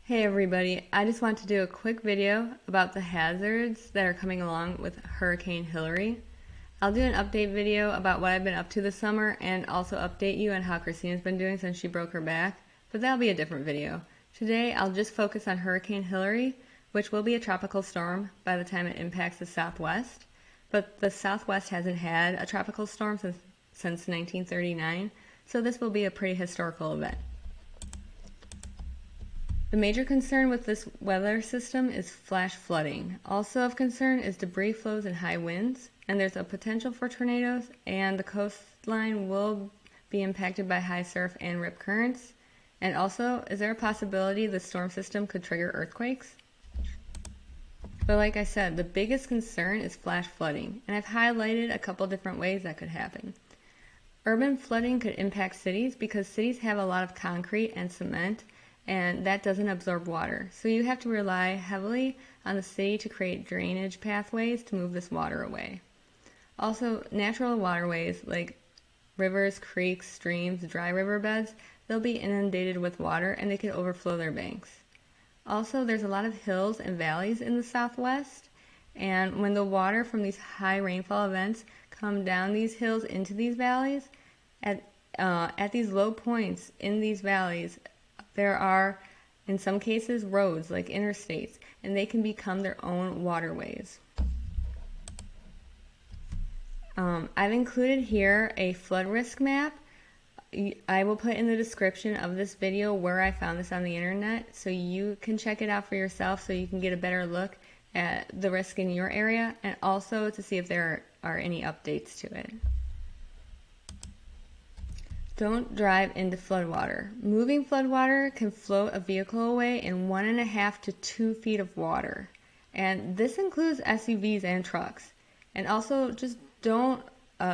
Hey everybody, I just want to do a quick video about the hazards that are coming along with Hurricane Hilary. I'll do an update video about what I've been up to this summer and also update you on how Christina's been doing since she broke her back, but that'll be a different video. Today I'll just focus on Hurricane Hilary, which will be a tropical storm by the time it impacts the Southwest, but the Southwest hasn't had a tropical storm since 1939, so this will be a pretty historical event. The major concern with this weather system is flash flooding. Also of concern is debris flows and high winds, and there's a potential for tornadoes, and the coastline will be impacted by high surf and rip currents. And also, is there a possibility the storm system could trigger earthquakes? But like I said, the biggest concern is flash flooding, and I've highlighted a couple different ways that could happen. Urban flooding could impact cities because cities have a lot of concrete and cement, and that doesn't absorb water. So you have to rely heavily on the city to create drainage pathways to move this water away. Also, natural waterways like rivers, creeks, streams, dry riverbeds, they'll be inundated with water and they can overflow their banks. Also, there's a lot of hills and valleys in the Southwest, and when the water from these high rainfall events come down these hills into these valleys, at these low points in these valleys, there are, in some cases, roads like interstates, and they can become their own waterways. I've included here a flood risk map. I will put in the description of this video where I found this on the internet, so you can check it out for yourself so you can get a better look at the risk in your area, and also to see if there are any updates to it. Don't drive into floodwater. Moving floodwater can float a vehicle away in 1.5 to 2 feet of water. And this includes SUVs and trucks. And also just don't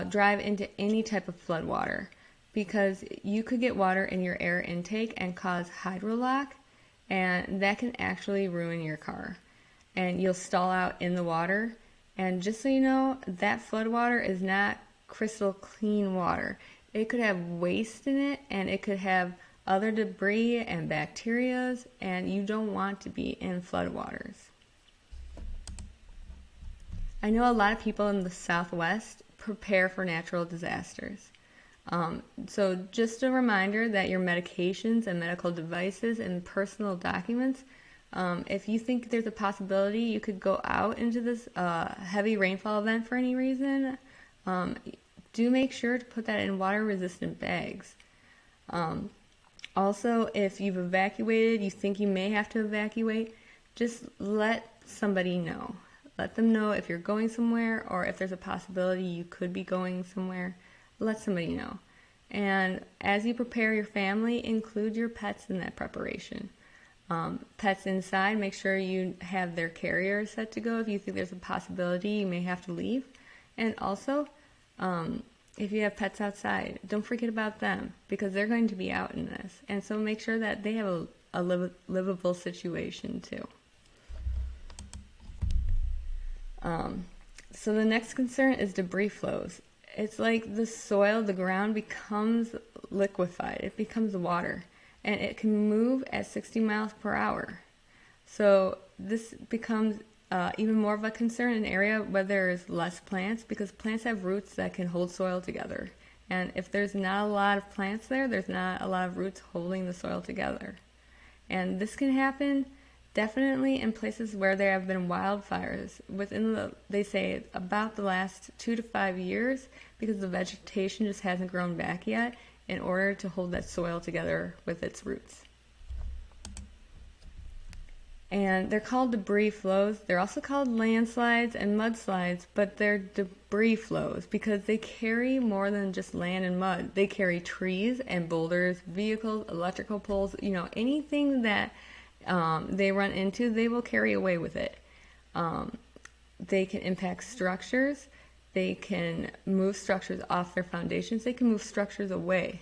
drive into any type of floodwater, because you could get water in your air intake and cause hydrolock, and that can actually ruin your car. And you'll stall out in the water. And just so you know, that floodwater is not crystal clean water. It could have waste in it, and it could have other debris and bacteria, and you don't want to be in floodwaters. I know a lot of people in the Southwest prepare for natural disasters. So just a reminder that your medications and medical devices and personal documents, if you think there's a possibility you could go out into this heavy rainfall event for any reason, do make sure to put that in water-resistant bags. Also, if you've evacuated, you think you may have to evacuate, just let somebody know. Let them know if you're going somewhere, or if there's a possibility you could be going somewhere. Let somebody know. And as you prepare your family, include your pets in that preparation. Pets inside, make sure you have their carrier set to go if you think there's a possibility you may have to leave. And also, if you have pets outside, don't forget about them, because they're going to be out in this. And so make sure that they have a livable situation too. So the next concern is debris flows. It's like the soil, the ground becomes liquefied. It becomes water, and it can move at 60 miles per hour. So this becomes even more of a concern in an area where there's less plants, because plants have roots that can hold soil together. And if there's not a lot of plants there, there's not a lot of roots holding the soil together. And this can happen definitely in places where there have been wildfires they say, about the last 2 to 5 years, because the vegetation just hasn't grown back yet in order to hold that soil together with its roots. And they're called debris flows. They're also called landslides and mudslides, but they're debris flows because they carry more than just land and mud. They carry trees and boulders, vehicles, electrical poles, anything that they run into, they will carry away with it. They can impact structures. They can move structures off their foundations. They can move structures away.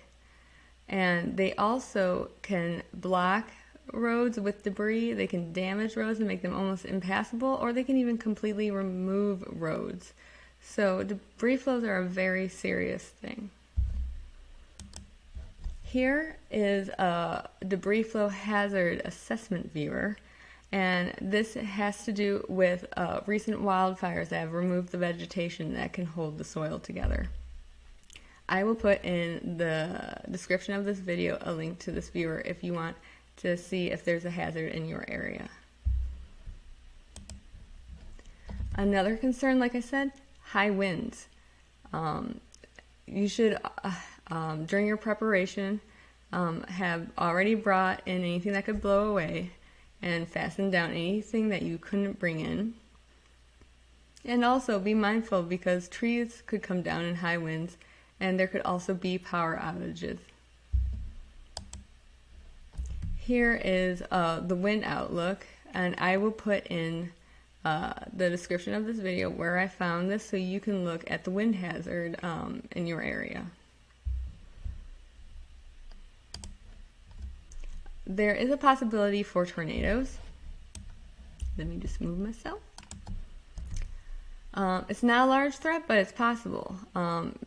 And they also can block roads with debris. They can damage roads and make them almost impassable, or they can even completely remove roads. So debris flows are a very serious thing. Here is a debris flow hazard assessment viewer, and this has to do with recent wildfires that have removed the vegetation that can hold the soil together. I will put in the description of this video a link to this viewer if you want to see if there's a hazard in your area. Another concern, like I said, high winds. You should, during your preparation, have already brought in anything that could blow away and fasten down anything that you couldn't bring in. And also be mindful because trees could come down in high winds and there could also be power outages. Here is the wind outlook, and I will put in the description of this video where I found this so you can look at the wind hazard in your area. There is a possibility for tornadoes. Let me just move myself. It's not a large threat, but it's possible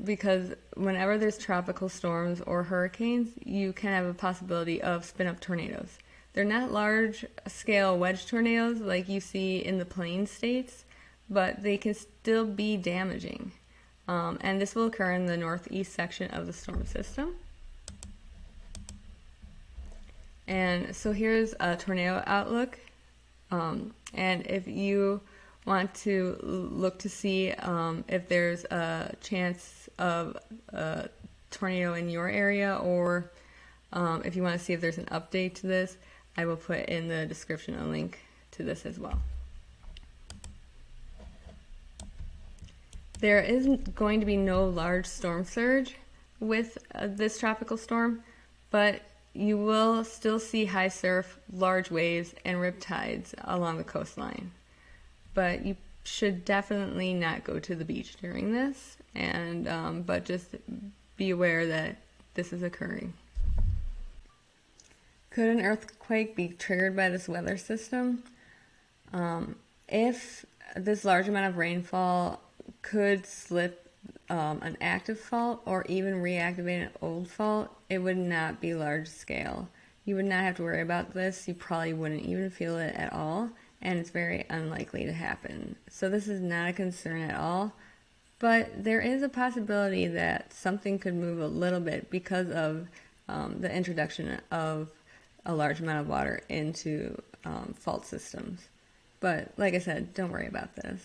because whenever there's tropical storms or hurricanes, you can have a possibility of spin-up tornadoes. They're not large-scale wedge tornadoes like you see in the plain states, but they can still be damaging. And this will occur in the northeast section of the storm system. And so here's a tornado outlook. And if you want to look to see if there's a chance of a tornado in your area, or if you want to see if there's an update to this, I will put in the description a link to this as well. There isn't going to be no large storm surge with this tropical storm, but you will still see high surf, large waves, and riptides along the coastline. But you should definitely not go to the beach during this, and but just be aware that this is occurring. Could an earthquake be triggered by this weather system? If this large amount of rainfall could slip an active fault or even reactivate an old fault, it would not be large scale. You would not have to worry about this. You probably wouldn't even feel it at all, and it's very unlikely to happen. So this is not a concern at all, but there is a possibility that something could move a little bit because of the introduction of a large amount of water into fault systems. But like I said, don't worry about this.